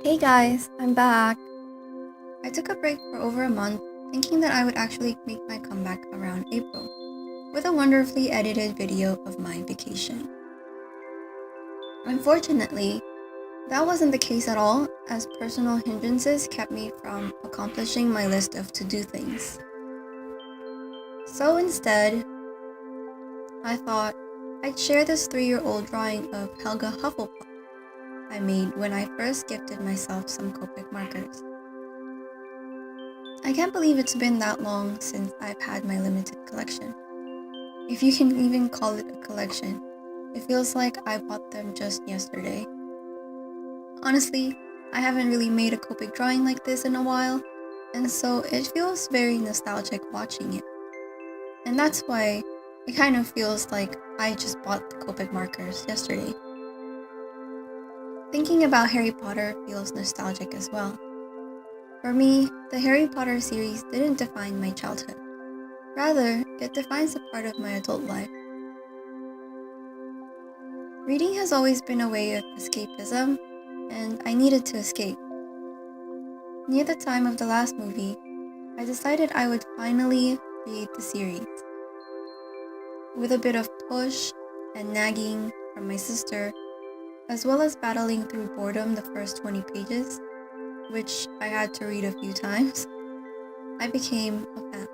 Hey guys, I'm back. I took a break for over a month, thinking that I would actually make my comeback around April, with a wonderfully edited video of my vacation. Unfortunately, that wasn't the case at all, as personal hindrances kept me from accomplishing my list of to-do things. So instead, I thought I'd share this 3-year-old drawing of Helga Hufflepuff I made when I first gifted myself some Copic markers. I can't believe it's been that long since I've had my limited collection. If you can even call it a collection, it feels like I bought them just yesterday. Honestly, I haven't really made a Copic drawing like this in a while, and so it feels very nostalgic watching it. And that's why it kind of feels like I just bought the Copic markers yesterday. Thinking about Harry Potter feels nostalgic as well. For me, the Harry Potter series didn't define my childhood. Rather, it defines a part of my adult life. Reading has always been a way of escapism, and I needed to escape. Near the time of the last movie, I decided I would finally read the series. With a bit of push and nagging from my sister, as well as battling through boredom the first 20 pages, which I had to read a few times, I became a fan.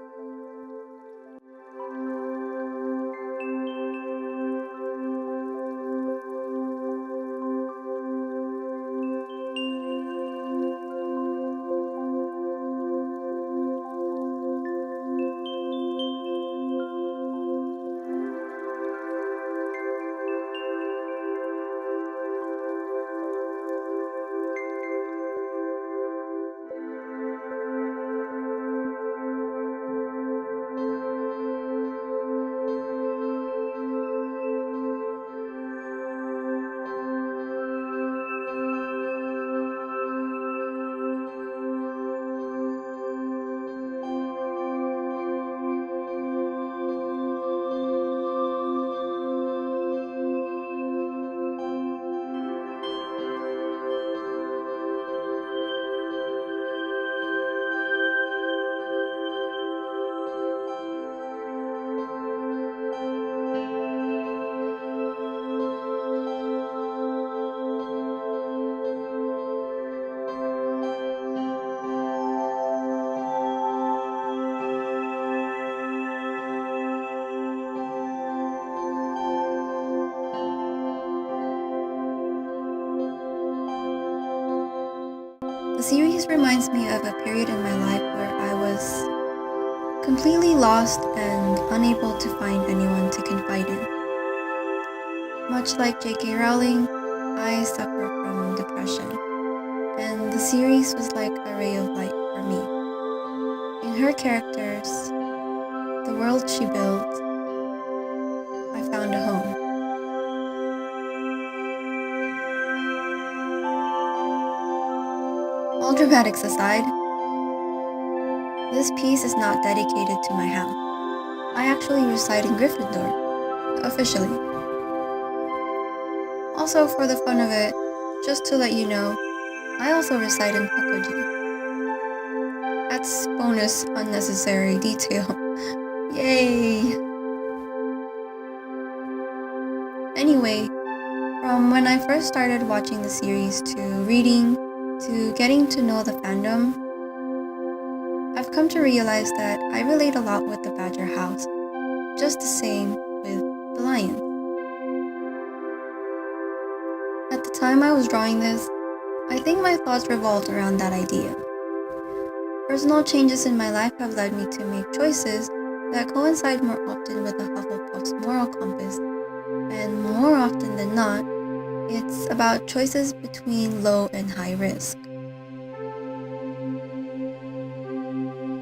The series reminds me of a period in my life where I was completely lost and unable to find anyone to confide in. Much like J.K. Rowling, I suffer from depression, and the series was like a ray of light for me. In her characters, the world she built, I found a home. All dramatics aside, this piece is not dedicated to my house. I actually reside in Gryffindor, officially. Also, for the fun of it, just to let you know, I also reside in Puckwood. That's bonus unnecessary detail. Yay! Anyway, from when I first started watching the series to reading to getting to know the fandom, I've come to realize that I relate a lot with the Badger House, just the same with the lion. At the time I was drawing this, I think my thoughts revolved around that idea. Personal changes in my life have led me to make choices that coincide more often with the Hufflepuff's moral compass, and more often than not, it's about choices between low and high risk.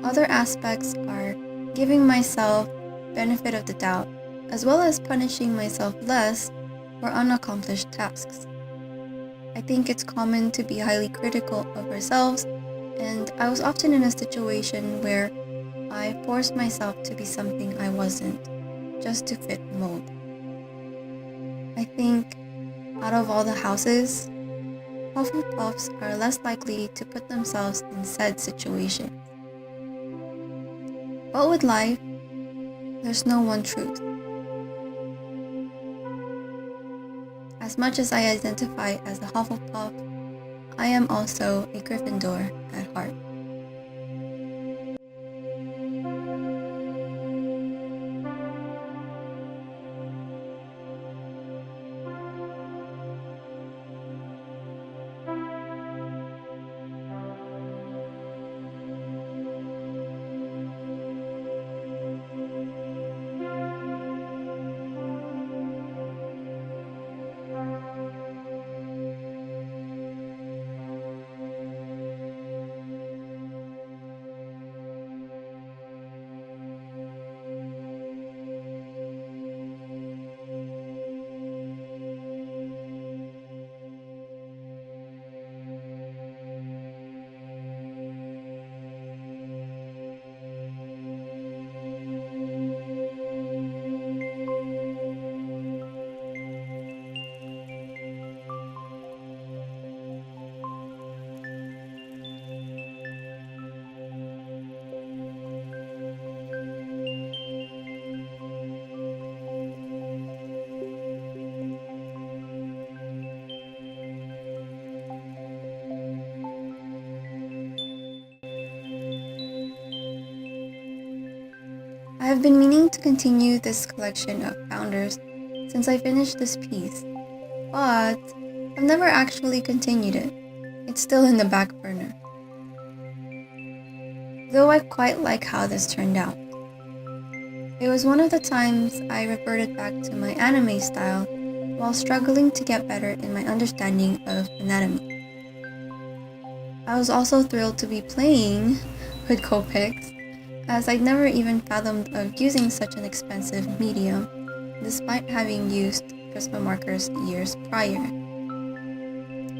Other aspects are giving myself benefit of the doubt, as well as punishing myself less for unaccomplished tasks. I think it's common to be highly critical of ourselves, and I was often in a situation where I forced myself to be something I wasn't, just to fit mold. I think out of all the houses, Hufflepuffs are less likely to put themselves in said situations. But with life, there's no one truth. As much as I identify as a Hufflepuff, I am also a Gryffindor at heart. I have been meaning to continue this collection of founders since I finished this piece, but I've never actually continued it. It's still in the back burner. Though I quite like how this turned out. It was one of the times I reverted back to my anime style while struggling to get better in my understanding of anatomy. I was also thrilled to be playing with Copics, as I'd never even fathomed of using such an expensive medium, despite having used Prisma markers years prior.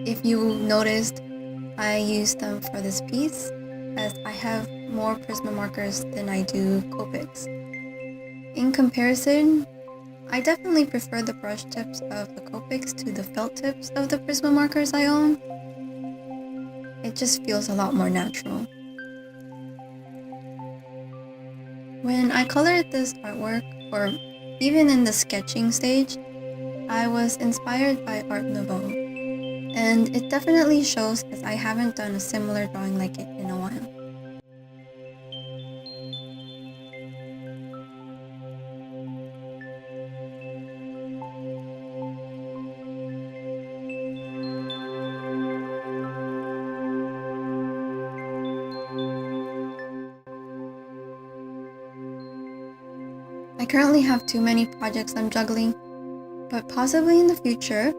If you noticed, I used them for this piece, as I have more Prisma markers than I do Copics. In comparison, I definitely prefer the brush tips of the Copics to the felt tips of the Prisma markers I own. It just feels a lot more natural. When I colored this artwork, or even in the sketching stage, I was inspired by Art Nouveau, and it definitely shows as I haven't done a similar drawing like it in a while. I currently have too many projects I'm juggling, but possibly in the future,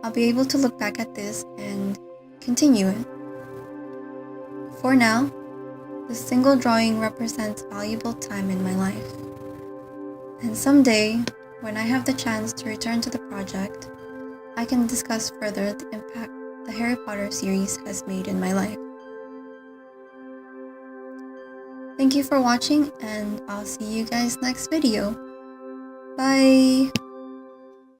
I'll be able to look back at this and continue it. For now, this single drawing represents valuable time in my life. And someday, when I have the chance to return to the project, I can discuss further the impact the Harry Potter series has made in my life. Thank you for watching, and I'll see you guys next video. Bye!